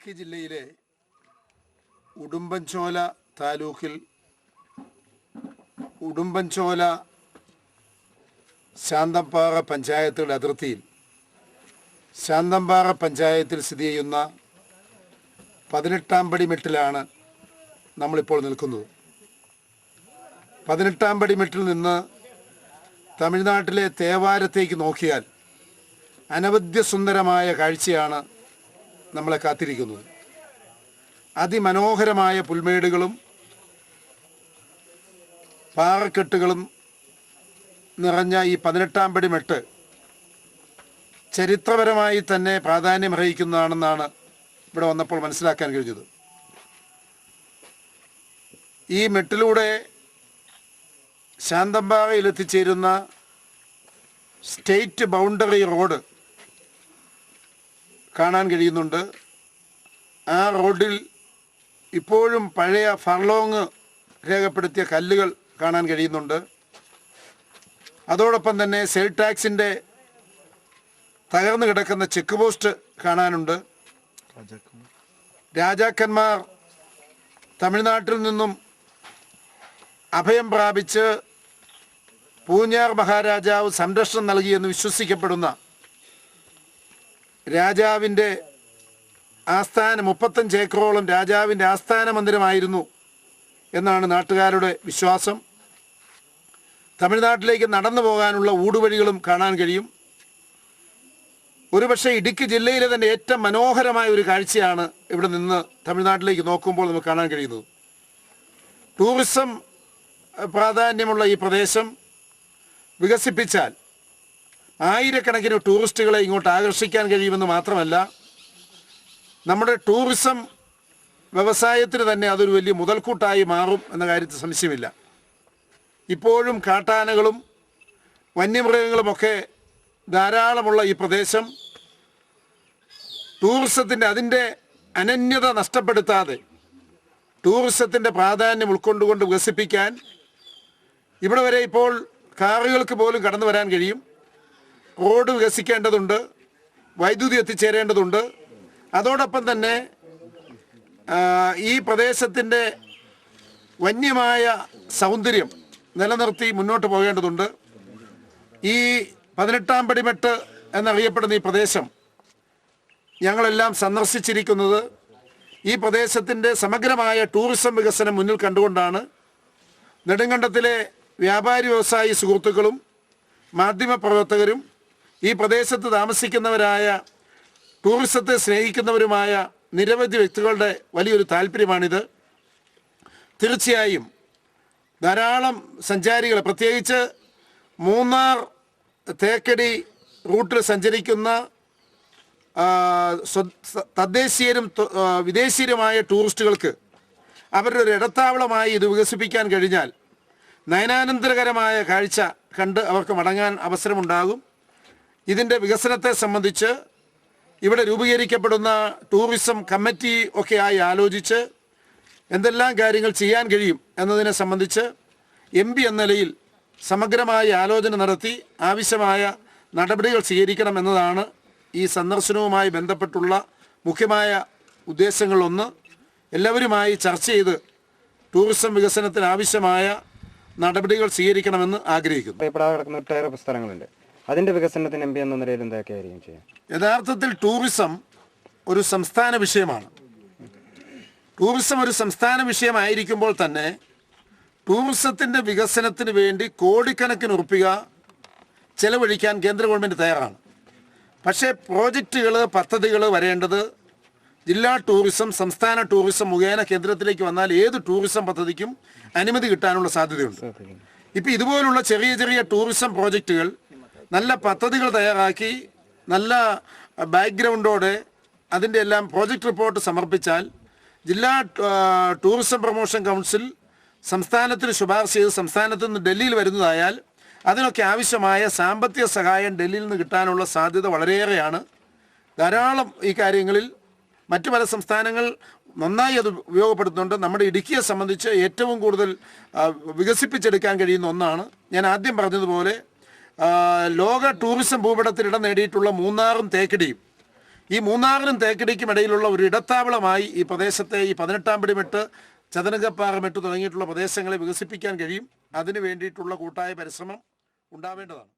ഇടുക്കി ജില്ലയിലെ ഉടുമ്പൻചോല താലൂക്കിൽ ഉടുമ്പൻചോല ശാന്തമ്പാറ പഞ്ചായത്തുകളുടെ അതിർത്തിയിൽ ശാന്തമ്പാറ പഞ്ചായത്തിൽ സ്ഥിതി ചെയ്യുന്ന 18-ാം പടി മെട്ടിലാണ് നമ്മളിപ്പോൾ നിൽക്കുന്നത്. 18-ാം പടി മെട്ടിൽ നിന്ന് തമിഴ്നാട്ടിലെ തേവാരത്തേക്ക് നോക്കിയാൽ അനവധ്യസുന്ദരമായ കാഴ്ചയാണ് നമ്മളെ കാത്തിരിക്കുന്നത്. അതിമനോഹരമായ പുൽമേടുകളും പാറക്കെട്ടുകളും നിറഞ്ഞ ഈ 18-ാം പടി മെട്ട് ചരിത്രപരമായി തന്നെ പ്രാധാന്യമർഹിക്കുന്നതാണെന്നാണ് ഇവിടെ വന്നപ്പോൾ മനസ്സിലാക്കാൻ കഴിഞ്ഞത്. ഈ മെട്ടിലൂടെ ശാന്തമ്പാറയിൽ എത്തിച്ചേരുന്ന സ്റ്റേറ്റ് ബൗണ്ടറി റോഡ് കാണാൻ കഴിയുന്നുണ്ട്. ആ റോഡിൽ ഇപ്പോഴും പഴയ ഫർലോങ് രേഖപ്പെടുത്തിയ കല്ലുകൾ കാണാൻ കഴിയുന്നുണ്ട്. അതോടൊപ്പം തന്നെ സെൽ ടാക്സിൻ്റെ തകർന്നു കിടക്കുന്ന ചെക്ക് പോസ്റ്റ് കാണാനുണ്ട്. രാജാക്കന്മാർ തമിഴ്നാട്ടിൽ നിന്നും അഭയം പ്രാപിച്ച് പൂഞ്ഞാർ മഹാരാജാവ് സംരക്ഷണം നൽകിയെന്ന് വിശ്വസിക്കപ്പെടുന്ന രാജാവിൻ്റെ ആസ്ഥാനം 35 ഏക്കറോളം രാജാവിൻ്റെ ആസ്ഥാന മന്ദിരമായിരുന്നു എന്നാണ് നാട്ടുകാരുടെ വിശ്വാസം. തമിഴ്നാട്ടിലേക്ക് നടന്നു പോകാനുള്ള ഊടുവഴികളും കാണാൻ കഴിയും. ഒരുപക്ഷെ ഇടുക്കി ജില്ലയിലെ തന്നെ ഏറ്റവും മനോഹരമായ ഒരു കാഴ്ചയാണ് ഇവിടെ നിന്ന് തമിഴ്നാട്ടിലേക്ക് നോക്കുമ്പോൾ നമുക്ക് കാണാൻ കഴിയുന്നത്. ടൂറിസം പ്രാധാന്യമുള്ള ഈ പ്രദേശം വികസിപ്പിച്ചാൽ ആയിരക്കണക്കിന് ടൂറിസ്റ്റുകളെ ഇങ്ങോട്ട് ആകർഷിക്കാൻ കഴിയുമെന്ന് മാത്രമല്ല, നമ്മുടെ ടൂറിസം വ്യവസായത്തിന് തന്നെ അതൊരു വലിയ മുതൽക്കൂട്ടായി മാറും എന്ന കാര്യത്തിൽ സംശയമില്ല. ഇപ്പോഴും കാട്ടാനകളും വന്യമൃഗങ്ങളുമൊക്കെ ധാരാളമുള്ള ഈ പ്രദേശം ടൂറിസത്തിൻ്റെ അതിൻ്റെ അനന്യത നഷ്ടപ്പെടുത്താതെ ടൂറിസത്തിൻ്റെ പ്രാധാന്യം ഉൾക്കൊണ്ടുകൊണ്ട് വികസിപ്പിക്കാൻ ഇവിടെ വരെ ഇപ്പോൾ കാറുകൾക്ക് പോലും കടന്നു വരാൻ കഴിയും. റോഡ് വികസിക്കേണ്ടതുണ്ട്, വൈദ്യുതി എത്തിച്ചേരേണ്ടതുണ്ട്. അതോടൊപ്പം തന്നെ ഈ പ്രദേശത്തിൻ്റെ വന്യമായ സൗന്ദര്യം നിലനിർത്തി മുന്നോട്ട് പോകേണ്ടതുണ്ട്. ഈ 18-ാം പടി മെട്ട് എന്നറിയപ്പെടുന്ന ഈ പ്രദേശം ഞങ്ങളെല്ലാം സന്ദർശിച്ചിരിക്കുന്നത് ഈ പ്രദേശത്തിൻ്റെ സമഗ്രമായ ടൂറിസം വികസനം മുന്നിൽ കണ്ടുകൊണ്ടാണ്. നെടുങ്കണ്ടത്തിലെ വ്യാപാരി വ്യവസായി സുഹൃത്തുക്കളും മാധ്യമപ്രവർത്തകരും ഈ പ്രദേശത്ത് താമസിക്കുന്നവരായ ടൂറിസത്തെ സ്നേഹിക്കുന്നവരുമായ നിരവധി വ്യക്തികളുടെ വലിയൊരു താല്പര്യമാണിത്. തീർച്ചയായും ധാരാളം സഞ്ചാരികൾ, പ്രത്യേകിച്ച് മൂന്നാർ തേക്കടി റൂട്ടിൽ സഞ്ചരിക്കുന്ന തദ്ദേശീയരും വിദേശീയരുമായ ടൂറിസ്റ്റുകൾക്ക് അവരുടെ ഒരു ഇടത്താവളമായി ഇത് വികസിപ്പിക്കാൻ കഴിഞ്ഞാൽ നയനാനന്ദകരമായ കാഴ്ച കണ്ട് അവർക്ക് മടങ്ങാൻ അവസരമുണ്ടാകും. ഇതിൻ്റെ വികസനത്തെ സംബന്ധിച്ച് ഇവിടെ രൂപീകരിക്കപ്പെടുന്ന ടൂറിസം കമ്മിറ്റി ഒക്കെയായി ആലോചിച്ച് എന്തെല്ലാം കാര്യങ്ങൾ ചെയ്യാൻ കഴിയും എന്നതിനെ സംബന്ധിച്ച് MP എന്ന നിലയിൽ സമഗ്രമായ ആലോചന നടത്തി ആവശ്യമായ നടപടികൾ സ്വീകരിക്കണം എന്നതാണ് ഈ സന്ദർശനവുമായി ബന്ധപ്പെട്ടുള്ള മുഖ്യമായ ഉദ്ദേശങ്ങളൊന്ന്. എല്ലാവരുമായി ചർച്ച ചെയ്ത് ടൂറിസം വികസനത്തിന് ആവശ്യമായ നടപടികൾ സ്വീകരിക്കണമെന്ന് ആഗ്രഹിക്കുന്നു. കിടക്കുന്ന ഒട്ടേറെ സ്ഥലങ്ങളുണ്ട്. അതിൻ്റെ വികസനത്തിന് MP എന്ന നിലയിൽ എന്തൊക്കെയായിരിക്കും ചെയ്യുക? യഥാർത്ഥത്തിൽ ടൂറിസം ഒരു സംസ്ഥാന വിഷയമാണ്. ടൂറിസം ഒരു സംസ്ഥാന വിഷയമായിരിക്കുമ്പോൾ തന്നെ ടൂറിസത്തിൻ്റെ വികസനത്തിന് വേണ്ടി കോടിക്കണക്കിന് ഉറുപ്പിക ചെലവഴിക്കാൻ കേന്ദ്ര ഗവൺമെൻറ് തയ്യാറാണ്. പക്ഷേ പ്രോജക്റ്റുകൾ, പദ്ധതികൾ വരേണ്ടത് ജില്ലാ ടൂറിസം, സംസ്ഥാന ടൂറിസം മുഖേന കേന്ദ്രത്തിലേക്ക് വന്നാൽ ഏത് ടൂറിസം പദ്ധതിക്കും അനുമതി കിട്ടാനുള്ള സാധ്യതയുണ്ട്. ഇപ്പോൾ ഇതുപോലുള്ള ചെറിയ ചെറിയ ടൂറിസം പ്രോജക്റ്റുകൾ നല്ല പദ്ധതികൾ തയ്യാറാക്കി നല്ല ബാക്ക്ഗ്രൗണ്ടോടെ അതിൻ്റെ എല്ലാം പ്രോജക്റ്റ് റിപ്പോർട്ട് സമർപ്പിച്ചാൽ ജില്ലാ ടൂറിസം പ്രൊമോഷൻ കൗൺസിൽ സംസ്ഥാനത്തിന് ശുപാർശ ചെയ്ത് സംസ്ഥാനത്ത് നിന്ന് ഡൽഹിയിൽ വരുന്നതായാൽ അതിനൊക്കെ ആവശ്യമായ സാമ്പത്തിക സഹായം ഡൽഹിയിൽ നിന്ന് കിട്ടാനുള്ള സാധ്യത വളരെയേറെയാണ്. ധാരാളം ഈ കാര്യങ്ങളിൽ മറ്റു പല സംസ്ഥാനങ്ങൾ നന്നായി അത് ഉപയോഗപ്പെടുത്തുന്നുണ്ട്. നമ്മുടെ ഇടുക്കിയെ സംബന്ധിച്ച് ഏറ്റവും കൂടുതൽ വികസിപ്പിച്ചെടുക്കാൻ കഴിയുന്ന ഒന്നാണ്. ഞാൻ ആദ്യം പറഞ്ഞതുപോലെ ലോക ടൂറിസം ഭൂപടത്തിൽ ഇടം നേടിയിട്ടുള്ള മൂന്നാറും തേക്കടിയും ഈ മൂന്നാറിനും തേക്കടിക്കും ഇടയിലുള്ള ഒരു ഇടത്താവളമായി ഈ പ്രദേശത്തെ ഈ 18-ാം പടിമെട്ട്, ചതനകപ്പാറമെട്ട് തുടങ്ങിയിട്ടുള്ള പ്രദേശങ്ങളെ വികസിപ്പിക്കാൻ കഴിയും. അതിനു വേണ്ടിയിട്ടുള്ള കൂട്ടായ പരിശ്രമം ഉണ്ടാവേണ്ടതാണ്.